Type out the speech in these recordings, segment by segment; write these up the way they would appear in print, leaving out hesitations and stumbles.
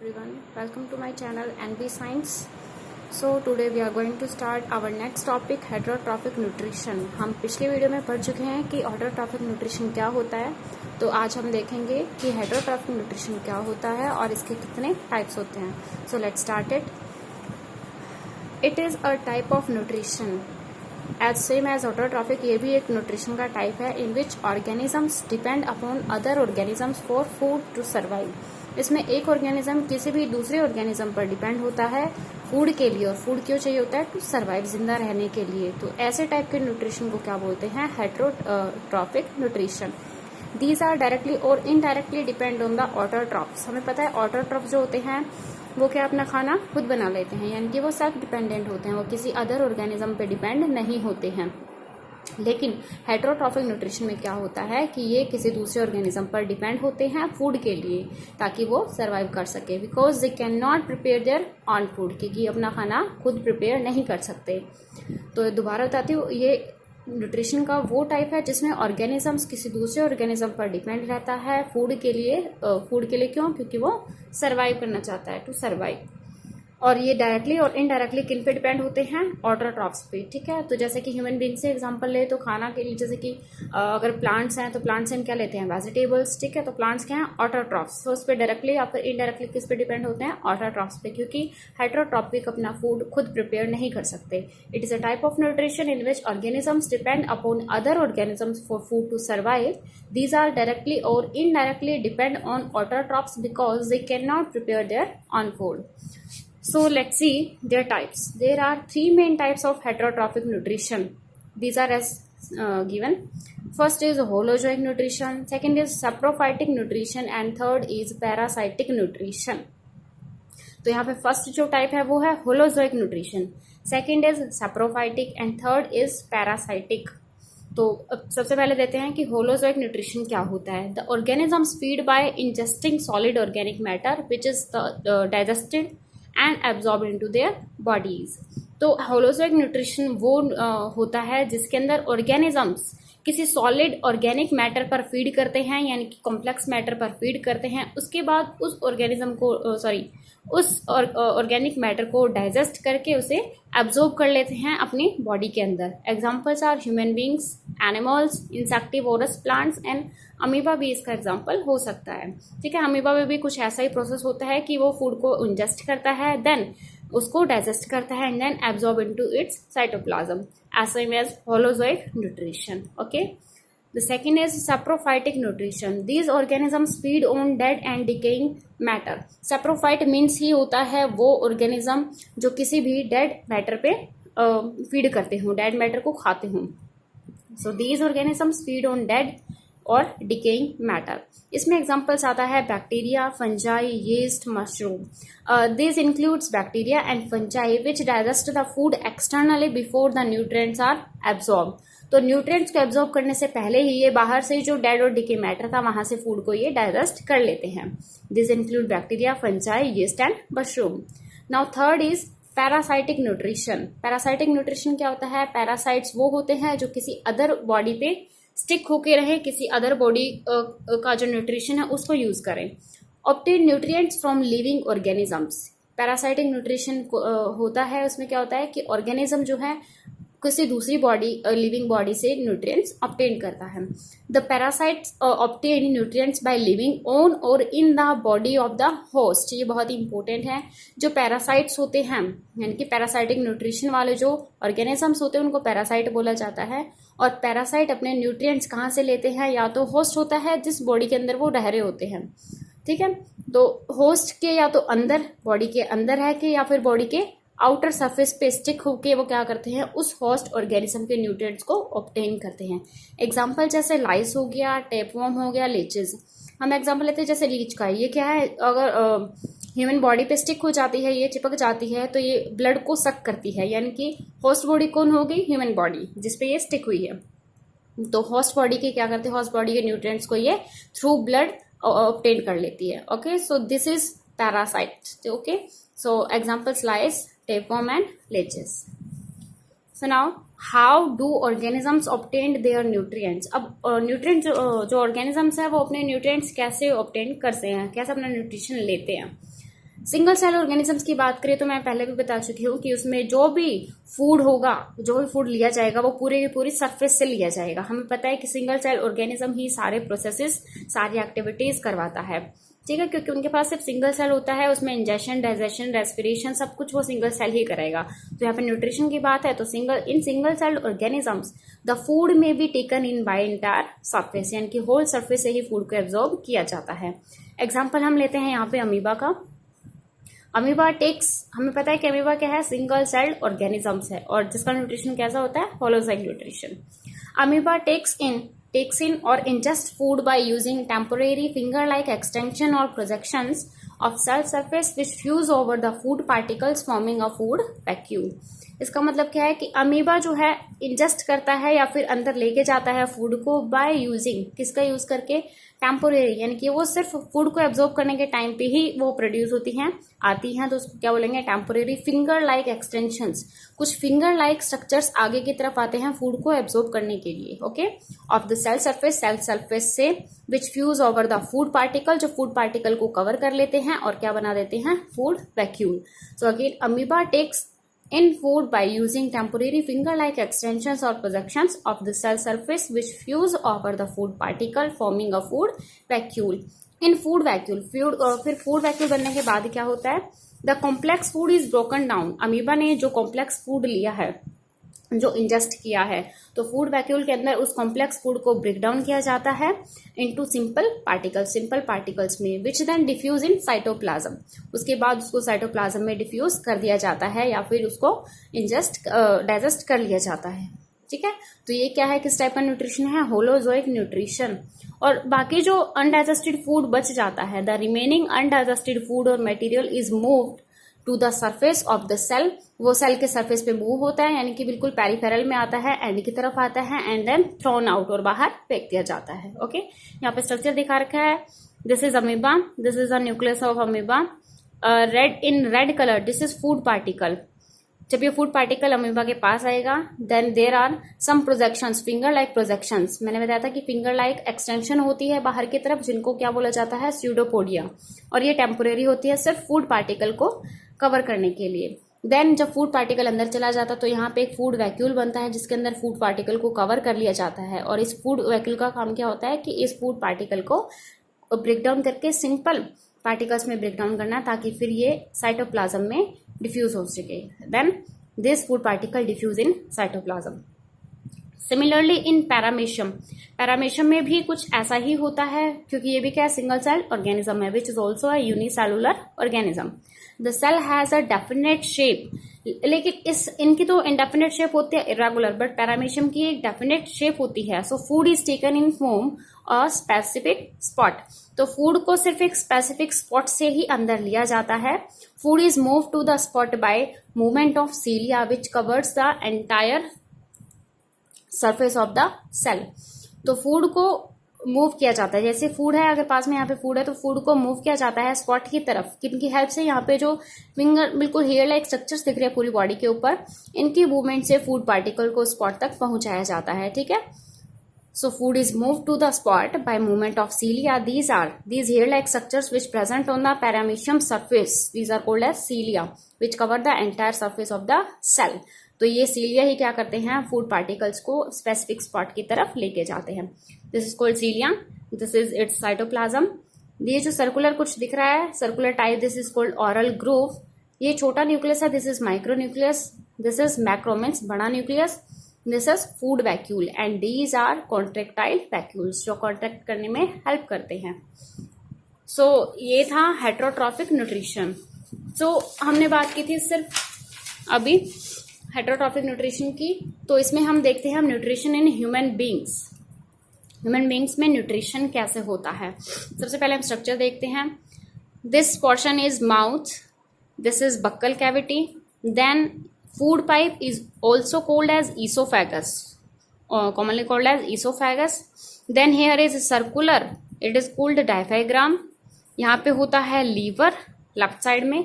everyone, welcome to my channel NB Science. So today we are going to start our next topic, heterotrophic nutrition. हम पिछले video में पढ़ चुके हैं कि ऑटोट्रॉफिक न्यूट्रिशन क्या होता है, तो आज हम देखेंगे कि हेटरोट्रॉफिक न्यूट्रिशन क्या होता है और इसके कितने टाइप्स होते हैं. So let's start it. It is a type of nutrition as same as autotrophic. ये भी एक न्यूट्रिशन का टाइप है in which organisms depend upon other organisms for food to survive. इसमें एक ऑर्गेनिज्म किसी भी दूसरे ऑर्गेनिज्म पर डिपेंड होता है फूड के लिए, और फूड क्यों चाहिए होता है? टू सर्वाइव, जिंदा रहने के लिए. तो ऐसे टाइप के न्यूट्रिशन को क्या बोलते हैं? Heterotrophic nutrition. These are directly और indirectly depend on the autotrophs. हमें पता है ऑटोट्रॉफ जो होते हैं वो क्या अपना खाना खुद बना लेते हैं, यानी कि वो सेल्फ डिपेंडेंट होते हैं, वो किसी अदर ऑर्गेनिज्म पे डिपेंड नहीं होते हैं. लेकिन हेटरोट्रॉफिक न्यूट्रिशन में क्या होता है कि ये किसी दूसरे ऑर्गेनिज्म पर डिपेंड होते हैं फूड के लिए, ताकि वो सर्वाइव कर सके. Because they can not prepare their own food, क्योंकि अपना खाना खुद प्रिपेयर नहीं कर सकते. तो दोबारा बताती हूँ, ये न्यूट्रिशन का वो टाइप है जिसमें ऑर्गेनिजम्स किसी दूसरे ऑर्गेनिज्म पर डिपेंड रहता है फूड के लिए. क्यों? क्योंकि वो सर्वाइव करना चाहता है, टू सर्वाइव. और ये डायरेक्टली और इनडायरेक्टली किन पे डिपेंड होते हैं? ऑटोट्रॉफ्स पे. ठीक है, तो जैसे कि ह्यूमन बींग से एग्जांपल ले तो खाना के लिए, जैसे कि अगर प्लांट्स हैं तो प्लांट्स से हम क्या लेते हैं? वेजिटेबल्स. ठीक है, तो प्लांट्स क्या हैं? ऑटोट्रॉफ्स. तो उस पर डायरेक्टली या फिर इनडायरेक्टली किस पे डिपेंड होते हैं? ऑटोट्रॉफ्स पे, क्योंकि हेटरोट्रॉपिक अपना फूड खुद प्रिपेयर नहीं कर सकते. It is a type of nutrition in which organisms depend upon other organisms for food to survive. These are directly और indirectly depend on autotrophs because they can not prepare their own food. So let's see their types. There are three main types of heterotrophic nutrition. These are as given. First is holozoic nutrition, second is saprophytic nutrition, and third is parasitic nutrition. तो यहाँ पे first जो type है वो है holozoic nutrition, second is saprophytic and third is parasitic. तो अब सबसे पहले देते हैं कि होलोजोइक न्यूट्रिशन क्या होता है. The organisms feed by ingesting solid organic matter which is digested and absorb into their bodies. तो होलोजोइक न्यूट्रिशन वो होता है जिसके अंदर ऑर्गेनिजम्स किसी सॉलिड ऑर्गेनिक मैटर पर फीड करते हैं, यानी कि कॉम्प्लेक्स मैटर पर फीड करते हैं. उसके बाद उस ऑर्गेनिज्म को उस ऑर्गेनिक मैटर को डाइजेस्ट करके उसे एब्जॉर्ब कर लेते हैं अपनी बॉडी के अंदर. Examples are human beings, animals, insectivorous plants and amoeba भी इसका एग्जाम्पल हो सकता है. ठीक है, अमीबा में भी कुछ ऐसा ही प्रोसेस होता है कि वो फूड को इंजेस्ट करता है, देन उसको डाइजेस्ट करता है and then absorb into its cytoplasm, as same as holozoic nutrition. Okay, the second is saprophytic nutrition. These organisms feed on dead and decaying matter. saprophyte means ही होता है वो organism जो किसी भी dead matter पे feed करते हों, dead matter को खाते हों. So these organisms feed on dead और decaying matter. इसमें एग्जाम्पल्स आता है bacteria, fungi, yeast, mushroom. This includes bacteria and fungi which digest the food externally before the nutrients are absorb. तो न्यूट्रिएंट्स को absorb करने से पहले ही ये बाहर से जो डेड और डिके मैटर था वहां से फूड को ये डाइजेस्ट कर लेते हैं. This include bacteria, fungi, yeast and mushroom. Now third is parasitic nutrition. Parasitic nutrition क्या होता है? पैरासाइट्स वो होते हैं जो किसी अदर बॉडी पे स्टिक होके रहे, किसी अदर बॉडी का जो न्यूट्रिशन है उसको यूज करें. Obtain nutrients from living organisms. Parasitic nutrition होता है, उसमें क्या होता है कि ऑर्गेनिज्म जो है किसी दूसरी बॉडी, लिविंग बॉडी से न्यूट्रिएंट्स ऑब्टेन करता है. The parasites obtain nutrients by living on और in the body of the host. ये बहुत ही इंपॉर्टेंट है. जो पैरासाइट्स होते हैं, यानी कि पैरासाइटिक न्यूट्रिशन वाले जो ऑर्गेनिजम्स होते हैं उनको पैरासाइट बोला जाता है. और पैरासाइट अपने न्यूट्रिएंट्स कहाँ से लेते हैं? या तो होस्ट होता है जिस बॉडी के अंदर वो रह रहे होते हैं. ठीक है, तो होस्ट के या तो अंदर, बॉडी के अंदर है कि या फिर बॉडी के आउटर सरफेस पे स्टिक होके वो क्या करते हैं? उस होस्ट ऑर्गेनिज्म के न्यूट्रिएंट्स को ऑब्टेन करते हैं. एग्जाम्पल जैसे लाइस हो गया, टेपवर्म हो गया, लीचेस. हम एग्जाम्पल लेते हैं जैसे लीच का. ये क्या है? अगर ह्यूमन बॉडी पे स्टिक हो जाती है, ये चिपक जाती है, तो ये ब्लड को सक करती है, यानी कि होस्ट बॉडी कौन हो गई? ह्यूमन बॉडी, जिसपे ये स्टिक हुई है. तो होस्ट बॉडी के क्या करते हैं? होस्ट बॉडी के न्यूट्रिएंट्स को ये थ्रू ब्लड ऑब्टेन कर लेती है. Okay, so this is parasite. Okay, so examples lice, tapeworm and leeches. So now how do organisms obtain their nutrients? अब न्यूट्रिएंट जो organisms है वो अपने nutrients कैसे obtain करते हैं, कैसे अपना न्यूट्रिशन लेते हैं? सिंगल सेल ऑर्गेनिजम्स की बात करें तो मैं पहले भी बता चुकी हूँ कि उसमें जो भी फूड होगा, जो भी फूड लिया जाएगा वो पूरे की पूरी सरफेस से लिया जाएगा। हमें पता है कि सिंगल सेल ऑर्गेनिज्म ही सारे प्रोसेसेस, सारी एक्टिविटीज करवाता है, ठीक है, क्योंकि उनके पास सिर्फ सिंगल सेल होता है, उसमें इंजेक्शन, डाइजेशन, रेस्पिरेशन सब कुछ वो सिंगल सेल ही करेगा। तो यहाँ पे न्यूट्रिशन की बात है तो single cell organisms the food may be taken in by entire surface, यानी कि होल सरफेस से ही फूड को एब्जॉर्ब किया जाता है। एग्जाम्पल हम लेते हैं यहाँ पे अमीबा का। अमीबा टेक्स, हमें पता है कि अमीबा क्या है, सिंगल सेल्ड ऑर्गेनिजम्स है और जिसका न्यूट्रिशन कैसा होता है, holozoic nutrition. Amoeba takes in or ingest food by using temporary finger-like extension or projections of cell surface which fuse over the food particles forming a food vacuole। इसका मतलब क्या है कि अमीबा जो है इंजेस्ट करता है या फिर अंदर लेके जाता है फूड को बाय यूजिंग, किसका यूज करके, टेम्पोरेरी, यानी कि वो सिर्फ फूड को एब्जॉर्ब करने के टाइम पे ही वो प्रोड्यूस आती हैं, तो उसको क्या बोलेंगे, टेम्पोरेरी फिंगर लाइक एक्सटेंशंस। कुछ फिंगर लाइक स्ट्रक्चर्स आगे की तरफ आते हैं फूड को एब्जॉर्ब करने के लिए, okay, of the cell surface से which fuse over the food particle, जो फूड पार्टिकल को कवर कर लेते हैं और क्या बना देते हैं, food vacuole. So again amoeba takes in food by using temporary finger-like extensions or projections of the cell surface which fuse over the food particle forming a food vacuole। in food vacuole, फिर food vacuole बनने के बाद क्या होता है, the complex food is broken down। Amoeba ने जो complex food लिया है, जो इंजेस्ट किया है, तो फूड वैक्यूल के अंदर उस कॉम्प्लेक्स फूड को ब्रेक डाउन किया जाता है इनटू सिंपल पार्टिकल्स में, which then diffuse in cytoplasm. उसके बाद उसको साइटोप्लाज्म में डिफ्यूज कर दिया जाता है या फिर उसको डाइजेस्ट कर लिया जाता है, ठीक है। तो ये क्या है, किस टाइप का न्यूट्रिशन है, होलोजोइक न्यूट्रिशन। और बाकी जो अनडाइजेस्टेड फूड बच जाता है, द रिमेनिंग अनडाइजेस्टेड फूड और material is moved to the surface of the cell, वो सेल के सरफेस पे मूव होता है, यानी कि बिल्कुल पेरिफेरल में आता है, एंड की तरफ आता है, एंड देन थ्रोन आउट और बाहर फेंक दिया जाता है, ओके। यहाँ पे स्ट्रक्चर दिखा रखा है, this is amoeba, this is the nucleus of amoeba, red colour, this is food particle. जब ये फूड पार्टिकल अमीबा के पास आएगा, then there are some projections, finger like projections. मैंने बताया था कि फिंगर लाइक एक्सटेंशन होती है बाहर की तरफ, जिनको क्या बोला जाता है, स्यूडोपोडिया, और ये टेम्पोरेरी होती है सिर्फ फूड पार्टिकल को कवर करने के लिए। देन जब फूड पार्टिकल अंदर चला जाता तो यहाँ पे एक फूड वैक्यूल बनता है जिसके अंदर फूड पार्टिकल को कवर कर लिया जाता है, और इस फूड वैक्यूल का काम क्या होता है कि इस फूड पार्टिकल को ब्रेक डाउन करके सिंपल पार्टिकल्स में ब्रेक डाउन करना, ताकि फिर ये साइटोप्लाज्म में डिफ्यूज हो सके। Then this food particle diffuse in cytoplasm. Similarly in paramecium में भी कुछ ऐसा ही होता है, क्योंकि ये भी क्या, सिंगल सेल ऑर्गेनिज्म है, which is also a unicellular organism. The cell has a definite shape, लेकिन इनकी तो इंडेफिनेट शेप होती है, इरेगुलर, बट पैरामेशियम की एक डेफिनेट शेप होती है। So food is taken in form a specific spot, तो फूड को सिर्फ एक स्पेसिफिक स्पॉट से ही अंदर लिया जाता है। Food is move to the spot by movement of cilia which covers the entire surface of the cell. तो फूड को मूव किया जाता है, जैसे फूड है, अगर पास में यहाँ पे फूड है तो फूड को मूव किया जाता है स्पॉट की तरफ, किनकी हेल्प से, यहाँ पे जो फिंगर बिल्कुल हेयर लाइक स्ट्रक्चर्स दिख रहे हैं पूरी बॉडी के ऊपर, इनकी मूवमेंट से फूड पार्टिकल को स्पॉट तक पहुंचाया जाता है, ठीक है। So food is move to the spot by movement of cilia, these hair like structures which present on the paramecium surface, these are called as cilia which cover the entire surface of the cell। तो ये सीलिया ही क्या करते हैं, food particles को specific spot की तरफ लेके जाते हैं। This is called cilia, this is its cytoplasm. ये जो सर्कुलर कुछ दिख रहा है, circular type, this is called oral groove. ये छोटा न्यूक्लियस है, this is micro nucleus, this is macro means बड़ा nucleus, this is food vacuole, and these are contractile vacuoles, जो कॉन्ट्रैक्ट करने में हेल्प करते हैं। सो ये था हेट्रोट्रॉफिक न्यूट्रिशन। सो हमने बात की थी सिर्फ अभी हेट्रोट्रॉफिक न्यूट्रिशन की, तो इसमें हम देखते हैं न्यूट्रिशन इन ह्यूमन बींग्स में न्यूट्रिशन कैसे होता है। सबसे पहले हम स्ट्रक्चर देखते हैं। This portion is mouth, this is buccal cavity, then food pipe is also called as oesophagus, commonly called as oesophagus. Then here is circular, it is called diaphragm. यहाँ पे होता है लीवर, लेफ्ट साइड में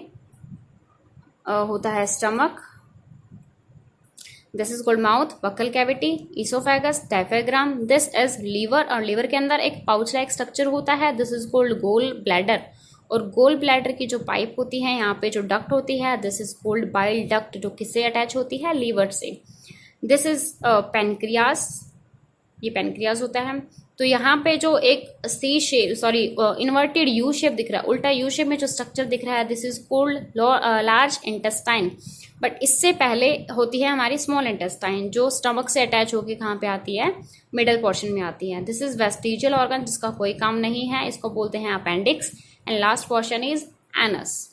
होता है stomach, this is called mouth, buccal cavity, oesophagus, diaphragm, this is liver, और liver के अंदर एक पाउच लाइक स्ट्रक्चर होता है, this is called gall bladder, और गोल ब्लैडर की जो पाइप होती है, यहाँ पे जो डक्ट होती है, this is called bile duct, जो किससे अटैच होती है, लीवर से। दिस इज पेनक्रियास, ये पेनक्रियास होता है। तो यहाँ पे जो एक C shape sorry inverted U shape दिख रहा है, उल्टा यू शेप में जो स्ट्रक्चर दिख रहा है, this is called large intestine. But इससे पहले होती है हमारी स्मॉल इंटेस्टाइन, जो स्टमक से अटैच होकर कहाँ पे आती है, मिडल पोर्शन में आती है। दिस इज वेस्टिजियल ऑर्गन, जिसका कोई काम नहीं है, इसको बोलते हैं appendix. And last portion is anus.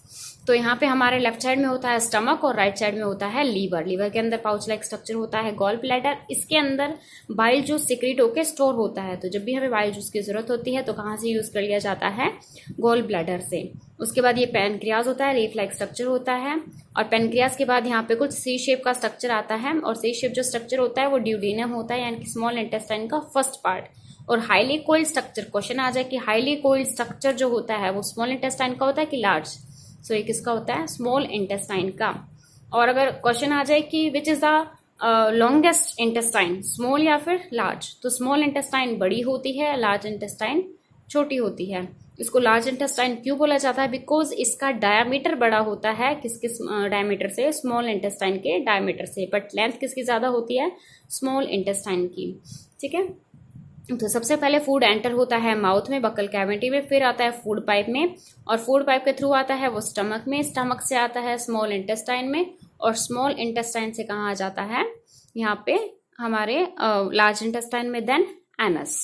तो यहाँ पे हमारे लेफ्ट साइड में होता है स्टमक और राइट साइड में होता है लीवर। लीवर के अंदर पाउच लाइक स्ट्रक्चर होता है गॉल ब्लैडर, इसके अंदर बाइल जूस सिक्रीट होकर स्टोर होता है। तो जब भी हमें बाइल जूस की जरूरत होती है तो कहाँ से यूज कर लिया जाता है, गॉल ब्लैडर से। उसके बाद ये पेनक्रियाज होता है, लीफ लाइक स्ट्रक्चर होता है। और पेनक्रियाज के बाद यहाँ पे कुछ सी शेप का स्ट्रक्चर आता है, और सी शेप जो स्ट्रक्चर होता है वो ड्यूडेनम होता है, यानी कि स्मॉल इंटेस्टाइन का फर्स्ट पार्ट। और हाईली कोल्ड स्ट्रक्चर, क्वेश्चन आ जाए कि हाईली कोल्ड स्ट्रक्चर जो होता है वो स्मॉल इंटेस्टाइन का होता है कि लार्ज, सो ये किसका होता है, स्मॉल इंटेस्टाइन का। और अगर क्वेश्चन आ जाए कि which is the longest intestine, small या फिर लार्ज, तो स्मॉल इंटेस्टाइन बड़ी होती है, लार्ज इंटेस्टाइन छोटी होती है। इसको लार्ज इंटेस्टाइन क्यों बोला जाता है, बिकॉज इसका डायमीटर बड़ा होता है, किस किस डायमीटर से, स्मॉल इंटेस्टाइन के डायमीटर से, बट लेंथ किसकी ज्यादा होती है, स्मॉल इंटेस्टाइन की। ठीक है, तो सबसे पहले फूड एंटर होता है माउथ में, बकल कैविटी में, फिर आता है फूड पाइप में, और फूड पाइप के थ्रू आता है वो स्टमक में, स्टमक से आता है स्मॉल इंटेस्टाइन में, और स्मॉल इंटेस्टाइन से कहाँ आ जाता है, यहाँ पे हमारे लार्ज इंटेस्टाइन में, then anus.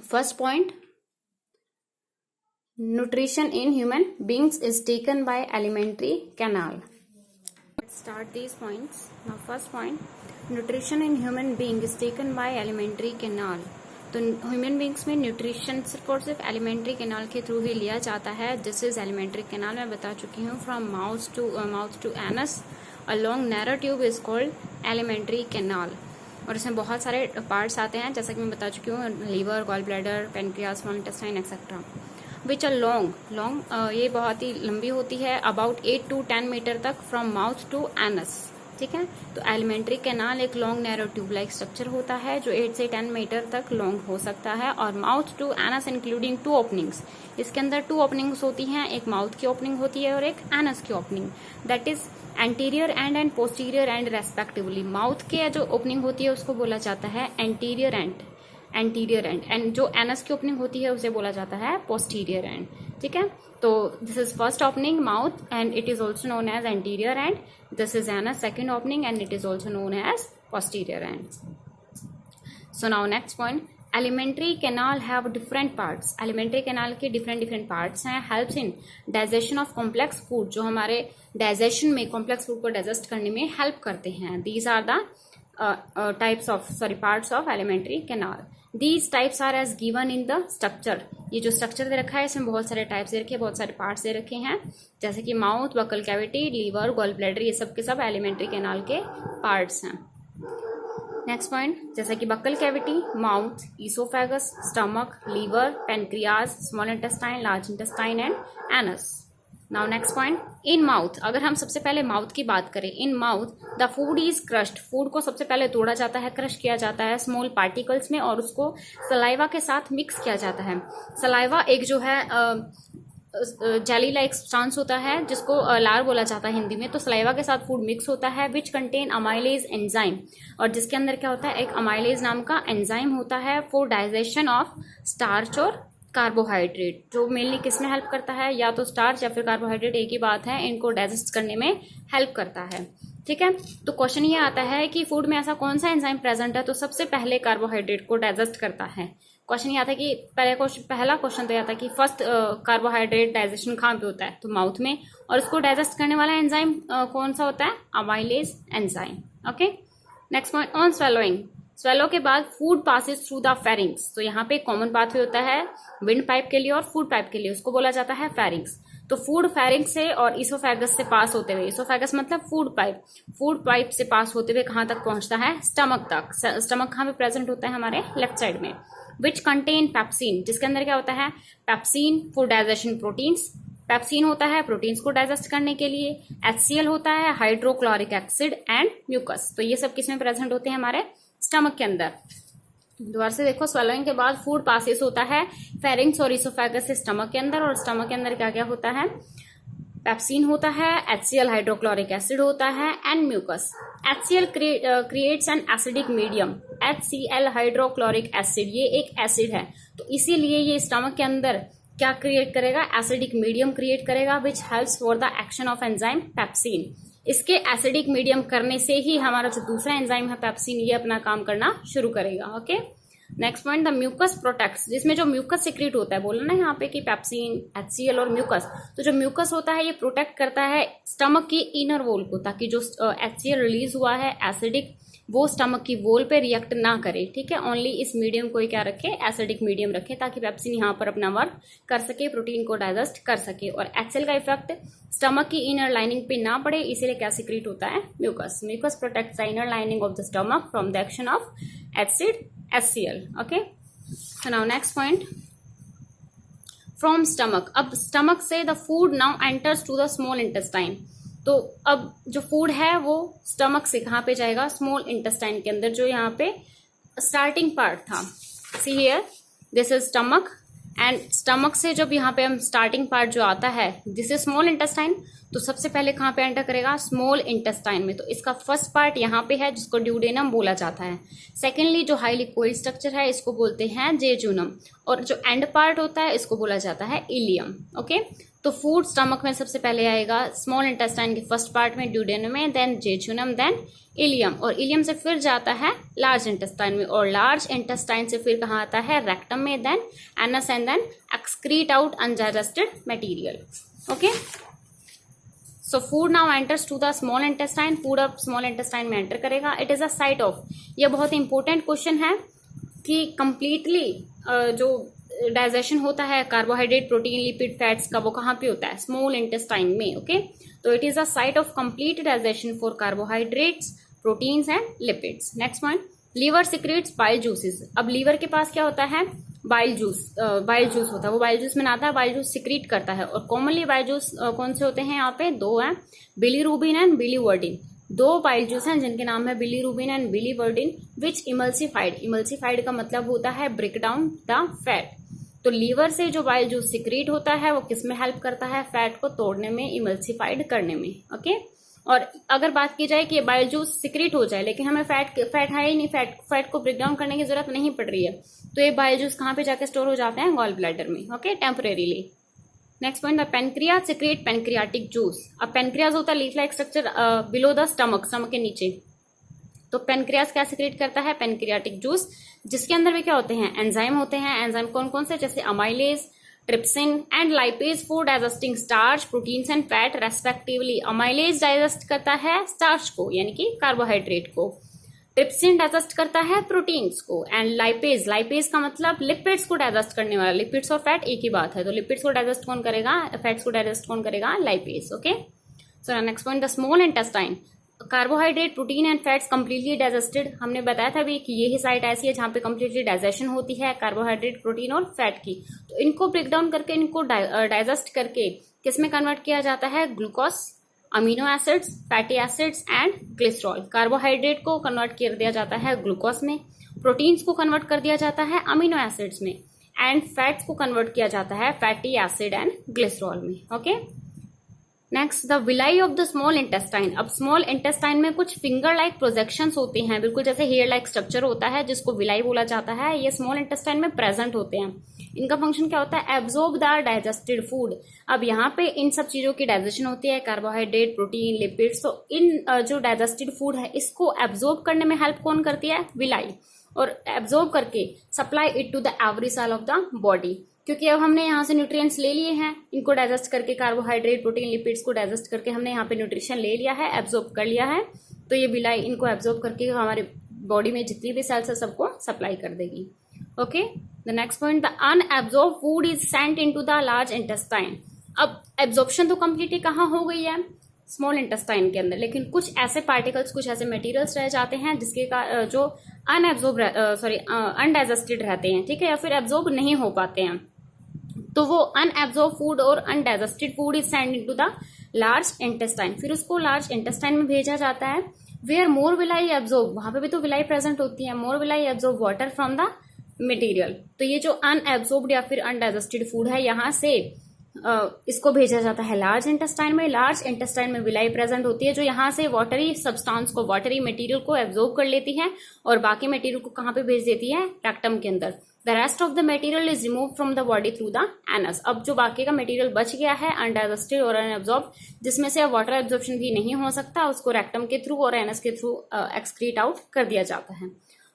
First point, nutrition in human beings is taken by alimentary canal. Start these points. Now first point, nutrition in human being is taken by alimentary canal. तो human beings में nutrition सिर्फ और सिर्फ alimentary canal के through ही लिया जाता है। This is alimentary canal, मैं बता चुकी हूँ, from mouth to anus a long narrow tube is called alimentary canal. और इसमें बहुत सारे पार्ट्स आते हैं, जैसा कि मैं बता चुकी हूँ, liver, gall bladder, pancreas, small intestine etcetera, which are long ये बहुत ही लंबी होती है, अबाउट 8 to 10 मीटर तक, फ्रॉम माउथ टू एनस। ठीक है, तो एलिमेंट्री कैनाल एक long narrow tube like structure होता है जो 8 से 10 मीटर तक लॉन्ग हो सकता है। और mouth to anus including 2 openings, इसके अंदर 2 ओपनिंग्स होती हैं, एक माउथ की ओपनिंग होती है और एक एनस की opening, that is anterior and posterior and respectively. Mouth के जो ओपनिंग होती है उसको बोला जाता है एंटीरियर एंड जो एनस की ओपनिंग होती है उसे बोला जाता है पोस्टीरियर एंड। ठीक है, तो this is first opening mouth and it is also known as anterior end, this is anus second opening and it is also known as posterior end. So now next point, alimentary canal have different parts. एलिमेंट्री canal के different parts हैं। Helps in digestion of complex food, जो हमारे digestion में complex food को digest करने में help करते हैं। These are the parts of alimentary canal. These types are as given in the structure. ये जो स्ट्रक्चर दे रखा है इसमें बहुत सारे टाइप्स दे रखे हैं, बहुत सारे पार्ट्स दे रखे हैं, जैसे कि mouth, buccal cavity, liver, gall bladder, ये सब के सब एलिमेंट्री कैनाल के पार्ट्स हैं। नेक्स्ट पॉइंट, जैसे कि buccal cavity, mouth, oesophagus, stomach, liver, pancreas, small intestine, large intestine and anus. Now next point, in mouth, अगर हम सबसे पहले माउथ की बात करें, in mouth the food is crushed, food को सबसे पहले तोड़ा जाता है, क्रश किया जाता है स्मॉल पार्टिकल्स में, और उसको सलाइवा के साथ मिक्स किया जाता है। सलाइवा एक जो है जेली लाइक सब्सटेंस होता है जिसको लार बोला जाता है हिंदी में। तो सलाइवा के साथ फूड मिक्स होता है, विच कंटेन अमाइलेज एंजाइम, और जिसके अंदर क्या होता है, एक अमाइलेज नाम का एंजाइम होता है फॉर डाइजेशन ऑफ स्टार्च और कार्बोहाइड्रेट, जो मेनली किस में हेल्प करता है, या तो स्टार्च या फिर कार्बोहाइड्रेट, एक ही बात है, इनको डाइजेस्ट करने में हेल्प करता है। ठीक है, तो क्वेश्चन ये आता है कि फूड में ऐसा कौन सा एंजाइम प्रेजेंट है तो सबसे पहले कार्बोहाइड्रेट को डाइजेस्ट करता है। क्वेश्चन ये आता है कि पहला क्वेश्चन तो ये आता है कि फर्स्ट कार्बोहाइड्रेट डाइजेशन कहाँ पे होता है, तो माउथ में, और इसको डाइजेस्ट करने वाला एंजाइम कौन सा होता है, amylase enzyme. Okay, next point, on swallowing, swallow के बाद food passes through the pharynx. तो यहाँ पे कॉमन पाथवे होता है विंड पाइप के लिए और फूड पाइप के लिए, उसको बोला जाता है फेरिंग्स। तो फूड फेरिंग्स से और इसोफेगस से पास होते हुए, इसोफेगस मतलब फूड पाइप से पास होते हुए कहाँ तक पहुंचता है, स्टमक तक। स्टमक कहाँ पे प्रेजेंट होता है, हमारे लेफ्ट साइड में, विच कंटेन पेप्सिन, जिसके अंदर क्या होता है, pepsin for digestion proteins, pepsin होता है प्रोटीन्स को डाइजेस्ट करने के लिए, HCl होता है हाइड्रोक्लोरिक एसिड एंड म्यूकस। तो ये सब किसमें प्रेजेंट होते हैं, हमारे स्टमक के अंदर। दोबारा से देखो, स्वेलोइंग के बाद फूड पासिस होता है फेरिंग्स और इसोफेगस से स्टमक के अंदर, और स्टमक के अंदर क्या क्या होता है, पेप्सिन होता है, HCl हाइड्रोक्लोरिक एसिड होता है and mucus. HCl creates an acidic medium. HCl hydrochloric acid ये एक एसिड है, तो इसीलिए ये स्टमक के अंदर क्या क्रिएट करेगा, एसिडिक मीडियम क्रिएट करेगा which helps for the action of enzyme pepsin. इसके एसिडिक मीडियम करने से ही हमारा जो दूसरा एंजाइम है पेप्सिन, ये अपना काम करना शुरू करेगा। Okay, next point, the mucus protects, जिसमें जो म्यूकस सिक्रीट होता है, बोला ना यहाँ पे कि पेप्सिन, HCl और म्यूकस, तो जो म्यूकस होता है ये प्रोटेक्ट करता है स्टमक की इनर वॉल को, ताकि जो HCl रिलीज हुआ है एसिडिक, वो स्टमक की वॉल पे रिएक्ट ना करे। ठीक है, ओनली इस मीडियम को ही क्या रखे, एसिडिक मीडियम रखे, ताकि पेप्सिन यहाँ पर अपना वर्क कर सके, प्रोटीन को डाइजेस्ट कर सके। और HCl का इफेक्ट स्टमक की इनर लाइनिंग पे ना पड़े, इसीलिए क्या सिक्रीट होता है, mucus. Mucus protects the inner lining of the stomach from the action of acid HCl। Okay, so now next point, from stomach. अब स्टमक से the food now enters to the small intestine. तो अब जो food है वो stomach से कहाँ पे जाएगा, स्मॉल इंटेस्टाइन के अंदर, जो यहाँ पे स्टार्टिंग पार्ट था। See here, this is stomach, and stomach से जब यहाँ पे हम स्टार्टिंग पार्ट जो आता है, दिस इज स्मॉल इंटेस्टाइन, तो सबसे पहले कहाँ पे एंटर करेगा, स्मॉल इंटेस्टाइन में। तो इसका फर्स्ट पार्ट यहाँ पे है, जिसको ड्यूडेनम बोला जाता है। सेकेंडली जो हाईली कोइल स्ट्रक्चर है, इसको बोलते हैं जेजुनम, और जो एंड पार्ट होता है इसको बोला जाता है इलियम। ओके, तो फूड स्टमक में सबसे पहले आएगा स्मॉल इंटेस्टाइन के फर्स्ट पार्ट में, ड्यूडेनम में, देन जेजुनम, देन इलियम, और इलियम से फिर जाता है लार्ज इंटेस्टाइन में, और लार्ज इंटेस्टाइन से फिर कहाँ आता है, रेक्टम में, then anus, and then excrete out undigested material. Okay, so food now enters to the small intestine, food अब स्मॉल इंटेस्टाइन में एंटर करेगा। It is a site of, यह बहुत इंपॉर्टेंट क्वेश्चन है कि कंप्लीटली जो डाइजेशन होता है कार्बोहाइड्रेट, प्रोटीन, लिपिड, फैट्स का, वो कहाँ पे होता है, स्मॉल इंटेस्टाइन में। ओके, तो it is a site of complete digestion for carbohydrates, proteins and lipids. Next point, liver secretes bile juices. अब लीवर के पास क्या होता है, बाइल जूस होता है, वो बाइल जूस बनाता है, बाइल जूस सिक्रीट करता है। और कॉमनली बाइल जूस कौन से होते हैं, यहाँ पे दो हैं, बिलीरुबिन एंड बिलीवर्डिन। दो बाइल जूस हैं जिनके नाम है bilirubin and biliverdin, which emulsified का मतलब होता है ब्रेक डाउन द फैट। तो लीवर से जो बाइल जूस सिक्रीट होता है वो किस में हेल्प करता है, फैट को तोड़ने में, इमल्सिफाइड करने में। ओके, और अगर बात की जाए कि बाइल जूस सिक्रीट हो जाए लेकिन हमें फैट है ही नहीं, फैट को ब्रेक डाउन करने की जरूरत नहीं पड़ रही है, तो ये बाइल जूस कहाँ पे जाके स्टोर हो जाते हैं, गॉल ब्लैडर में। Okay, temporarily. Next point, the pancreas secrete pancreatic juice. अब पेनक्रियाज होता है leaf like structure below the stomach के नीचे, तो पेनक्रियाज क्या सिक्रेट करता है, पेनक्रियाटिक जूस, जिसके अंदर भी क्या होते हैं, एंजाइम होते हैं। एंजाइम कौन कौन से, जैसे amylase, trypsin and lipase for digesting starch, proteins and fat respectively. Amylase digest करता है स्टार्च को, यानी कि कार्बोहाइड्रेट को, ट्रिप्सिन डाइजेस्ट करता है प्रोटीन्स को, एंड लाइपेज का मतलब लिपिड्स को डाइजेस्ट करने वाला। लिपिड्स और फैट एक ही बात है, तो लिपिड्स को डाइजेस्ट कौन करेगा, फैट्स को डाइजेस्ट कौन करेगा, lipase. Okay, so next point, the small intestine. Carbohydrate, protein and fats completely digested. हमने बताया था भी कि यही साइट ऐसी है जहां पे कंप्लीटली डाइजेशन होती है कार्बोहाइड्रेट, प्रोटीन और फैट की। तो इनको ब्रेक डाउन करके, इनको डाइजेस्ट करके किस में कन्वर्ट किया जाता है, glucose, amino acids, fatty acids and glycerol. Carbohydrate को कन्वर्ट कर दिया जाता है ग्लूकोज में, प्रोटीन्स को कन्वर्ट कर दिया जाता है अमीनो एसिड्स में, एंड फैट्स को कन्वर्ट किया जाता है फैटी एसिड एंड ग्लिसरॉल में। Okay, next, the villi of the small intestine. अब स्मॉल इंटेस्टाइन में कुछ फिंगर लाइक प्रोजेक्शंस होते हैं, बिल्कुल जैसे हेयर लाइक स्ट्रक्चर होता है, जिसको विलाई बोला जाता है। ये स्मॉल इंटेस्टाइन में प्रेजेंट होते हैं। इनका फंक्शन क्या होता है, एब्जॉर्ब द डाइजेस्टेड फूड। अब यहाँ पे इन सब चीजों की डाइजेशन होती है, कार्बोहाइड्रेट, प्रोटीन, लिपिड्स। तो इन जो डाइजेस्टेड फूड है इसको एब्जॉर्ब करने में हेल्प कौन करती है, विलाई, और एब्जॉर्ब करके supply it to the every cell of the body. क्योंकि अब हमने यहाँ से न्यूट्रिएंट्स ले लिए हैं, इनको डाइजेस्ट करके, कार्बोहाइड्रेट, प्रोटीन, लिपिड्स को डाइजेस्ट करके हमने यहाँ पे न्यूट्रिशन ले लिया है, एब्जॉर्ब कर लिया है, तो ये विलाई इनको एब्जॉर्ब करके हमारे बॉडी में जितनी भी सेल्स है सबको सप्लाई कर देगी। Okay, the next point, the unabsorb food is sent into the large intestine. अब एब्जॉर्प्शन तो कंप्लीटली कहाँ हो गई है, स्मॉल इंटेस्टाइन के अंदर, लेकिन कुछ ऐसे पार्टिकल्स, कुछ ऐसे मटेरियल्स रह जाते हैं जिसके जो अनडाइजेस्टेड रहते हैं, ठीक है, या फिर एब्जॉर्ब नहीं हो पाते हैं। तो वो अनएब्जॉर्ब फूड और undigested food is send into the large intestine. फिर उसको लार्ज इंटेस्टाइन में भेजा जाता है, वेयर मोर विलाई एब्जॉर्ब, वहां पे भी तो विलाई प्रेजेंट होती है, more villi absorb water from the material. तो ये जो अनएब्जॉर्ब्ड या फिर अनडाइजेस्टेड फूड है, यहाँ से इसको भेजा जाता है लार्ज इंटेस्टाइन में। लार्ज इंटेस्टाइन में विलाई प्रेजेंट होती है जो यहाँ से वाटरी सब्सटेंस को, वाटरी मटेरियल को एब्जॉर्ब कर लेती है और बाकी मटेरियल को कहाँ पे भेज देती है, रेक्टम के अंदर। The rest of the material is remove from the body through the anus. अब जो बाकी का मटेरियल बच गया है अनडाइजेस्टेड और अनएब्जॉर्ब, जिसमें से वाटर एब्जॉर्प्शन भी नहीं हो सकता, उसको रेक्टम के थ्रू और एनस के थ्रू एक्सक्रीट आउट कर दिया जाता है।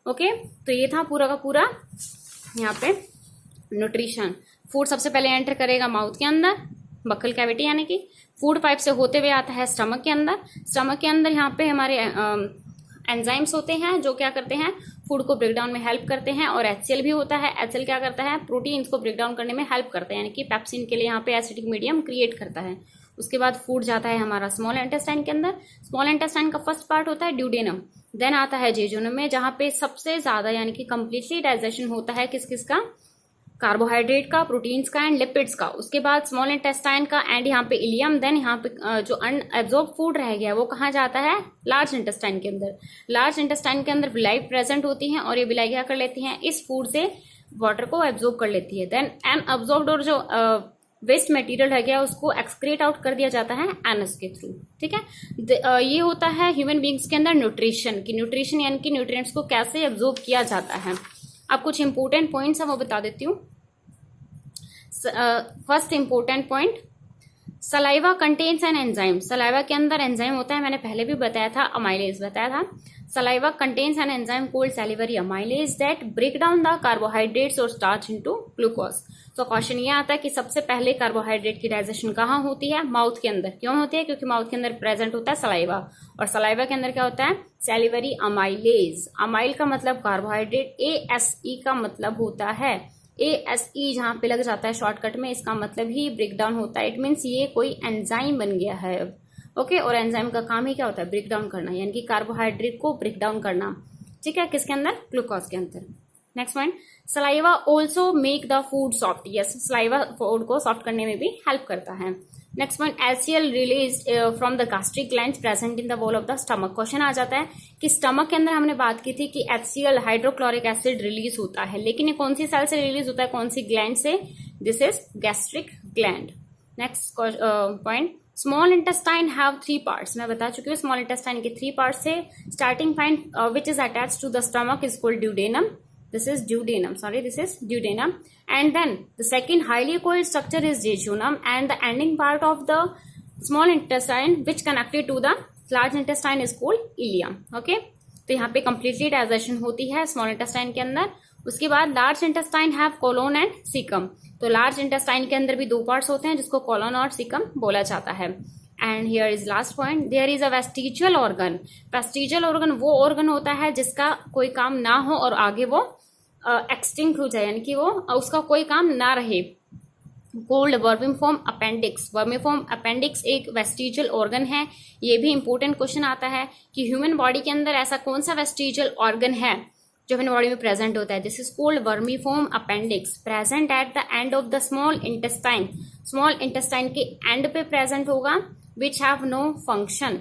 ओके, तो ये था पूरा का पूरा यहाँ पे न्यूट्रिशन। फूड सबसे पहले एंटर करेगा माउथ के अंदर, बक्कल कैविटी, यानी कि फूड पाइप से होते हुए आता है स्टमक के अंदर। स्टमक के अंदर यहाँ पे हमारे एंजाइम्स होते हैं जो क्या करते हैं, फूड को ब्रेक डाउन में हेल्प करते हैं। और HCl भी होता है। HCl क्या करता है, प्रोटीन्स को ब्रेक डाउन करने में हेल्प करता है, यानी कि पेप्सिन के लिए यहाँ पे एसिडिक मीडियम क्रिएट करता है। उसके बाद फूड जाता है हमारा स्मॉल इंटेस्टाइन के अंदर। स्मॉल इंटेस्टाइन का फर्स्ट पार्ट होता है ड्यूडेनम, देन आता है जेजुनम में, जहां पे सबसे ज्यादा यानी कि कंप्लीटली डाइजेशन होता है किस किस का, कार्बोहाइड्रेट का, प्रोटीन्स का एंड लिपिड्स का। उसके बाद स्मॉल इंटेस्टाइन का एंड यहाँ पे इलियम। देन यहाँ पे जो अनएब्जॉर्ब फूड रह गया वो कहाँ जाता है, लार्ज इंटेस्टाइन के अंदर। लार्ज इंटेस्टाइन के अंदर विलाई प्रेजेंट होती है और ये विलाई क्या कर लेती है, इस फूड से वाटर को एब्जॉर्ब कर लेती है। देन अनअब्जॉर्ब्ड और जो वेस्ट मटेरियल रह गया उसको एक्सक्रीट आउट कर दिया जाता है एनस के थ्रू। ठीक है, ये होता है ह्यूमन बींग्स के अंदर न्यूट्रिशन की। न्यूट्रिशन यानी कि न्यूट्रिएंट्स को कैसे एब्जॉर्ब किया जाता है। अब कुछ इंपॉर्टेंट पॉइंट्स है वो बता देती हूँ। First important point, saliva contains an enzyme. Saliva के अंदर एंजाइम होता है, मैंने पहले भी बताया था, अमाइलेज बताया था। Saliva contains an enzyme called salivary amylase that break down the carbohydrates और स्टार्च इनटू ग्लूकोज। तो क्वेश्चन ये आता है कि सबसे पहले कार्बोहाइड्रेट की डाइजेशन कहाँ होती है, माउथ के अंदर। क्यों होती है, क्योंकि माउथ के अंदर प्रेजेंट होता है सलाइवा, और सलाइवा के अंदर क्या होता है, सैलिवरी अमाइलेज। अमाइल का मतलब कार्बोहाइड्रेट, ASE का मतलब होता है, ASE जहां पे लग जाता है शॉर्टकट में, इसका मतलब ही ब्रेक डाउन होता है। इट मीन्स ये कोई एंजाइम बन गया है। ओके, और एंजाइम का काम ही क्या होता है, ब्रेक डाउन करना, यानी कि कार्बोहाइड्रेट को ब्रेक डाउन करना। ठीक है, किसके अंदर, ग्लूकोज के अंदर। Next point, saliva also make the food soft. Yes, saliva food को सॉफ्ट करने में भी हेल्प करता है। Next point, HCl release from the gastric glands present in the wall of the stomach. Question आ जाता है कि स्टमक के अंदर हमने बात की थी कि HCl हाइड्रोक्लोरिक एसिड रिलीज होता है, लेकिन ये कौन सी सेल से रिलीज होता है, कौन सी ग्लैंड से, this is gastric gland. Next point, small intestine have 3 parts. मैं बता चुकी हूँ स्मॉल इंटेस्टाइन के 3 पार्ट्स है। Starting point which is attached to the stomach is called duodenum. This is duodenum. Sorry, this is duodenum. And then the second highly coiled structure is jejunum, and the ending part of the small intestine which connected to the large intestine is called ileum. Okay, तो यहाँ पे completely digestion होती है small intestine के अंदर। उसके बाद large intestine have colon and cecum। तो large intestine के अंदर भी 2 parts होते हैं जिसको colon और cecum बोला जाता है। And here is last point, there is a vestigial organ. Vestigial organ वो ऑर्गन होता है जिसका कोई काम ना हो और आगे वो एक्सटिंक्ट हो जाए, यानी कि वो उसका कोई काम ना रहे। Called vermiform appendix. Vermiform appendix एक वेस्टिजियल ऑर्गन है। ये भी इंपॉर्टेंट क्वेश्चन आता है कि ह्यूमन बॉडी के अंदर ऐसा कौन सा वेस्टिजियल ऑर्गन है जो ह्यूमन बॉडी में प्रेजेंट होता है। This is called vermiform appendix, present at the end of the small intestine. Small intestine के एंड पे प्रेजेंट होगा, which have no function.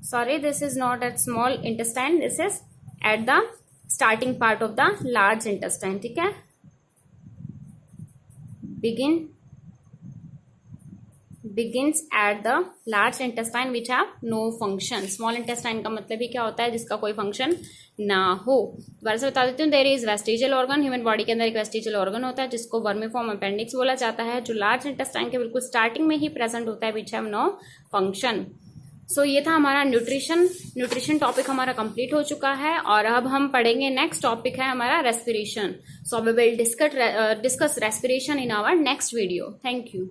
Sorry, this is not at small intestine, this is at the starting part of the large intestine. ठीक है, begins at the large intestine which have no function. Small intestine का मतलब ही क्या होता है, जिसका कोई function ना हो। दोबारा से बता देती हूँ, there is vestigial organ. Human body के अंदर एक वेस्टिजियल ऑर्गन होता है जिसको वर्मिफॉर्म अपेंडिक्स बोला जाता है, जो लार्ज इंटेस्टाइन के बिल्कुल स्टार्टिंग में ही प्रेजेंट होता है, विच हैव नो फंक्शन। सो ये था हमारा न्यूट्रिशन टॉपिक हमारा कंप्लीट हो चुका है। और अब हम पढ़ेंगे नेक्स्ट टॉपिक है हमारा respiration. So we will discuss respiration in our next video. Thank you.